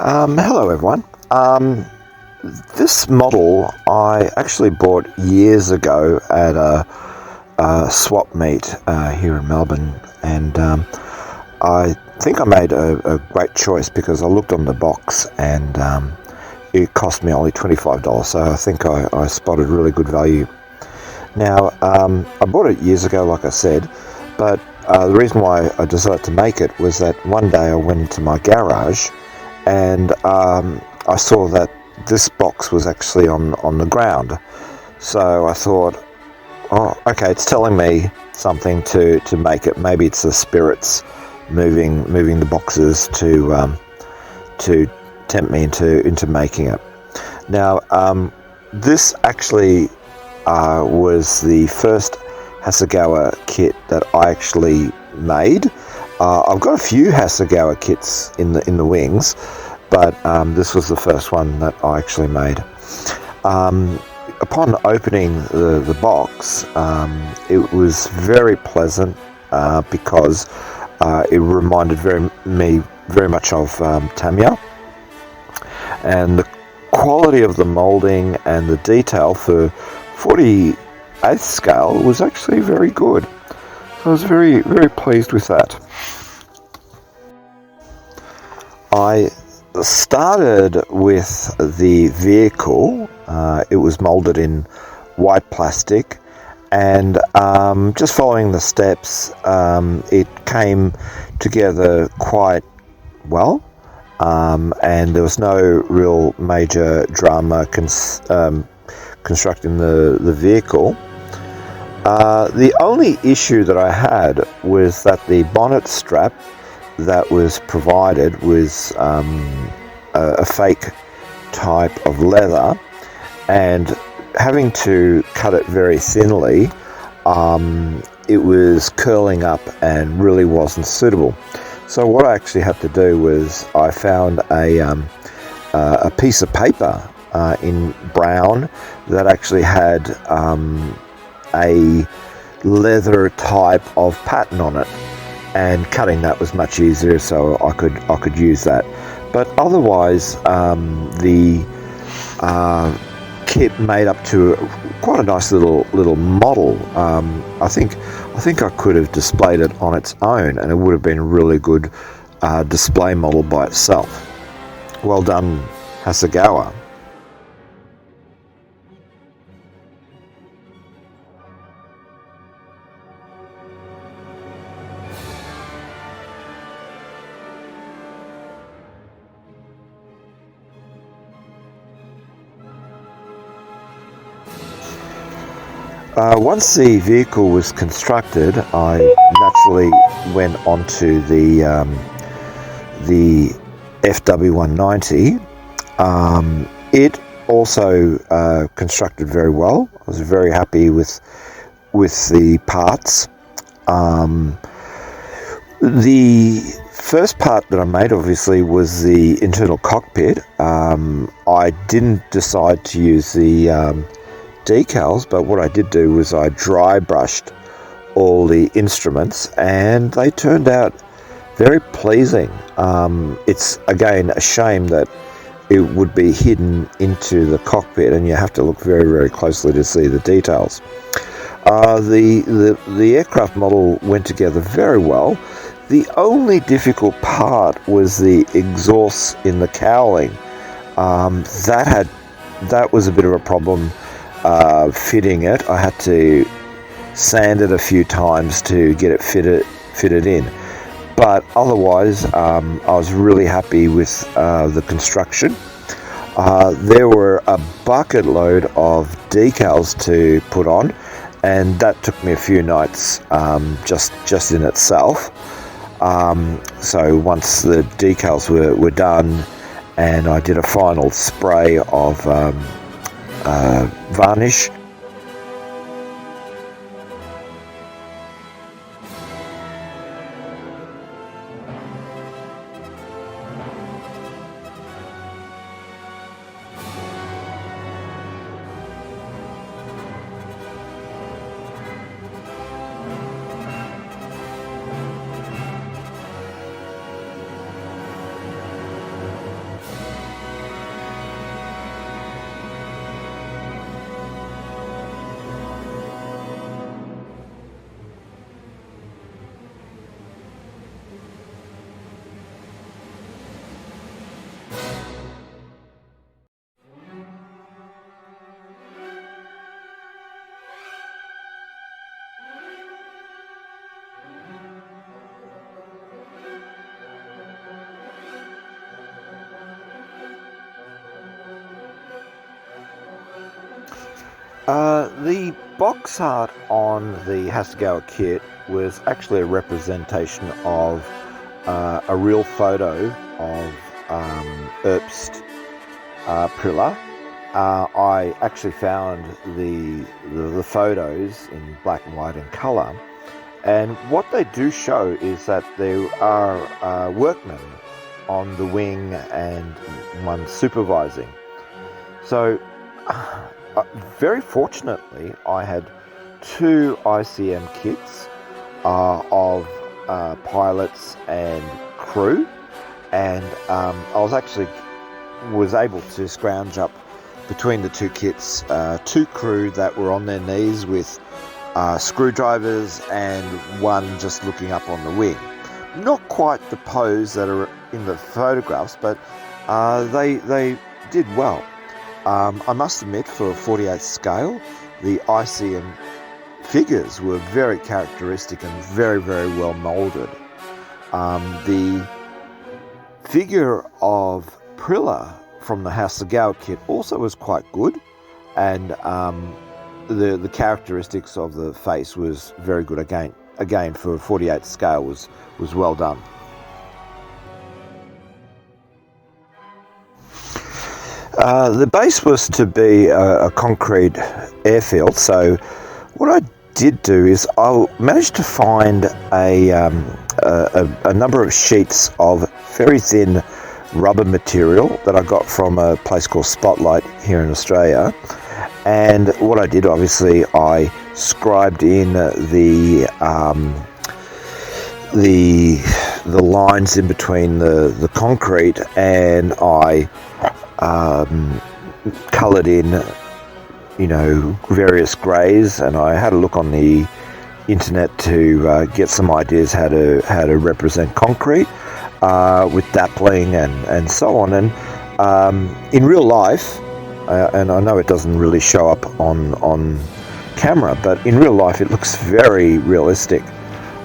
Hello everyone. This model I actually bought years ago at a swap meet here in Melbourne, and I think I made a great choice because I looked on the box and it cost me only $25, so I think I spotted really good value. Now, I bought it years ago, like I said, but the reason why I decided to make it was that one day I went into my garage and I saw that this box was actually on the ground. So I thought, oh, okay, it's telling me something to make it. Maybe it's the spirits moving the boxes to tempt me into making it. Now, this actually was the first Hasegawa kit that I actually made. I've got a few Hasegawa kits in the wings, but this was the first one that I actually made. Upon opening the box, it was very pleasant because it reminded me very much of Tamiya, and the quality of the molding and the detail for 48th scale was actually very good. So I was very pleased with that. I started with the vehicle. It was molded in white plastic, and just following the steps, it came together quite well, and there was no real major drama constructing the vehicle. The only issue that I had was that the bonnet strap that was provided was a fake type of leather, and having to cut it very thinly, it was curling up and really wasn't suitable. So what I actually had to do was I found a piece of paper in brown that actually had a leather type of pattern on it, and cutting that was much easier, so I could use that. But otherwise, the kit made up to quite a nice little model. I think I could have displayed it on its own, and it would have been a really good display model by itself. Well done, Hasegawa. Once the vehicle was constructed, I naturally went onto the FW190. It also constructed very well. I was very happy with the parts. The first part that I made, obviously, was the internal cockpit. I didn't decide to use the decals, but what I did do was I dry brushed all the instruments, and they turned out very pleasing. It's again a shame that it would be hidden into the cockpit, and you have to look very closely to see the details. The aircraft model went together very well. The only difficult part was the exhaust in the cowling. That was a bit of a problem. Fitting it, I had to sand it a few times to get it fitted in, but otherwise I was really happy with the construction. There were a bucket load of decals to put on, and that took me a few nights just in itself. So once the decals were done, and I did a final spray of varnish, The box art on the Hasegawa kit was actually a representation of a real photo of Herbst Priller. I actually found the photos in black and white and colour, and what they do show is that there are workmen on the wing and one supervising. So very fortunately, I had 2 ICM kits of pilots and crew, and I was able to scrounge up between the 2 kits 2 crew that were on their knees with screwdrivers and one just looking up on the wing. Not quite the pose that are in the photographs, but they did well. I must admit, for a 48th scale, the ICM figures were very characteristic and very, very well moulded. The figure of Priller from the Hasegawa kit also was quite good, and the characteristics of the face was very good again for a 48th scale was well done. The base was to be a concrete airfield, so what I did do is I managed to find a number of sheets of very thin rubber material that I got from a place called Spotlight here in Australia. And what I did, obviously, I scribed in the lines in between the concrete, and I coloured in, various greys, and I had a look on the internet to get some ideas how to represent concrete with dappling and so on. And in real life, and I know it doesn't really show up on camera, but in real life it looks very realistic,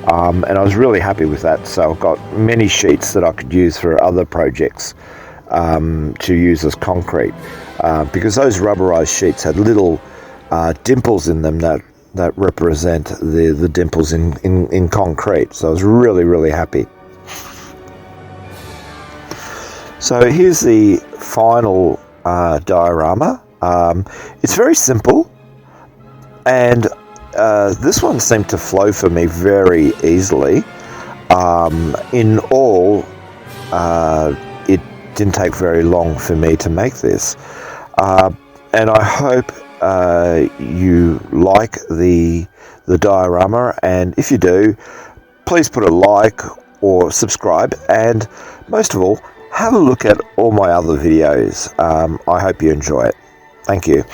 and I was really happy with that. So I've got many sheets that I could use for other projects to use as concrete, because those rubberized sheets had little dimples in them that represent the dimples in concrete. So I was really, really happy. So here's the final diorama. It's very simple, and this one seemed to flow for me very easily. In all, it didn't take very long for me to make this, and I hope you like the diorama, and if you do, please put a like or subscribe, and most of all, have a look at all my other videos. I hope you enjoy it. Thank you.